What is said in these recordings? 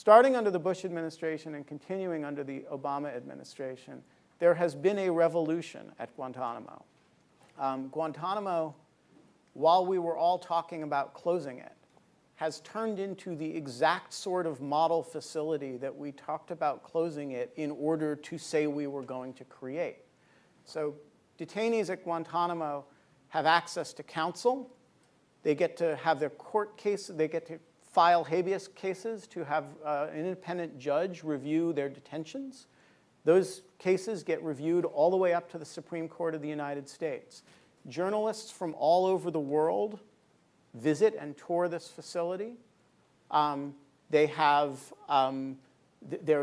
starting under the Bush administration and continuing under the Obama administration, there has been a revolution at Guantanamo. Guantanamo, while we were all talking about closing it, has turned into the exact sort of model facility that we talked about closing it in order to say we were going to create. So detainees at Guantanamo have access to counsel. They get to have their court cases, they get to file habeas cases to have an independent judge review their detentions. Those cases get reviewed all the way up to the Supreme Court of the United States. Journalists from all over the world visit and tour this facility. There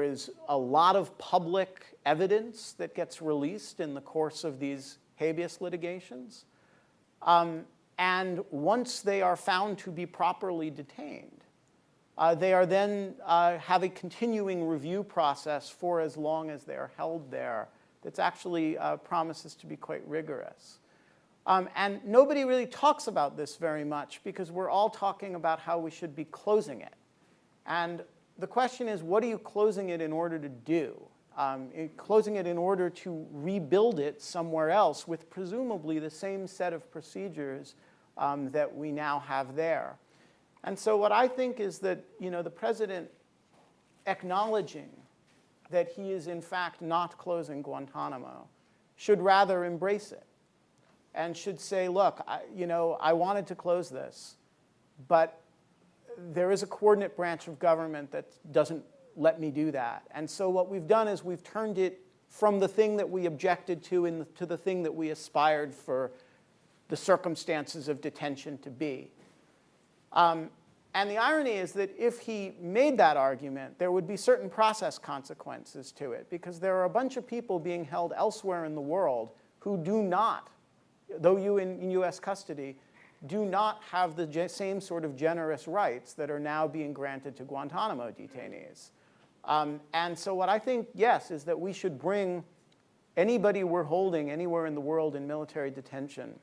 is a lot of public evidence that gets released in the course of these habeas litigations. And once they are found to be properly detained, they are then have a continuing review process for as long as they're held there that's actually promises to be quite rigorous. And nobody really talks about this very much because we're all talking about how we should be closing it. And the question is, what are you closing it in order to do? Closing it in order to rebuild it somewhere else with presumably the same set of procedures that we now have there. And so what I think is that, the president acknowledging that he is in fact not closing Guantanamo should rather embrace it and should say, look, I wanted to close this, but there is a coordinate branch of government that doesn't let me do that. And so what we've done is we've turned it from the thing that we objected to to the thing that we aspired for the circumstances of detention to be. And the irony is that if he made that argument, there would be certain process consequences to it, because there are a bunch of people being held elsewhere in the world who do not, though in US custody, do not have the same sort of generous rights that are now being granted to Guantanamo detainees. And so what I think, yes, is that we should bring anybody we're holding anywhere in the world in military detention,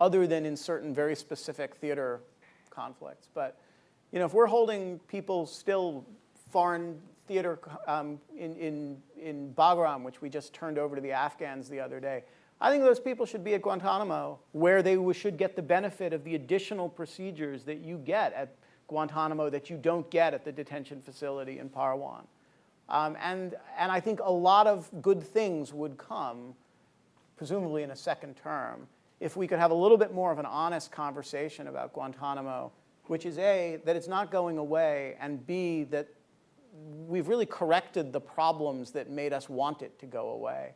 other than in certain very specific theater conflicts. But if we're holding people still foreign theater in Bagram, which we just turned over to the Afghans the other day, I think those people should be at Guantanamo, where they should get the benefit of the additional procedures that you get at Guantanamo that you don't get at the detention facility in Parwan. And I think a lot of good things would come, presumably in a second term, if we could have a little bit more of an honest conversation about Guantanamo, which is A, that it's not going away, and B, that we've really corrected the problems that made us want it to go away.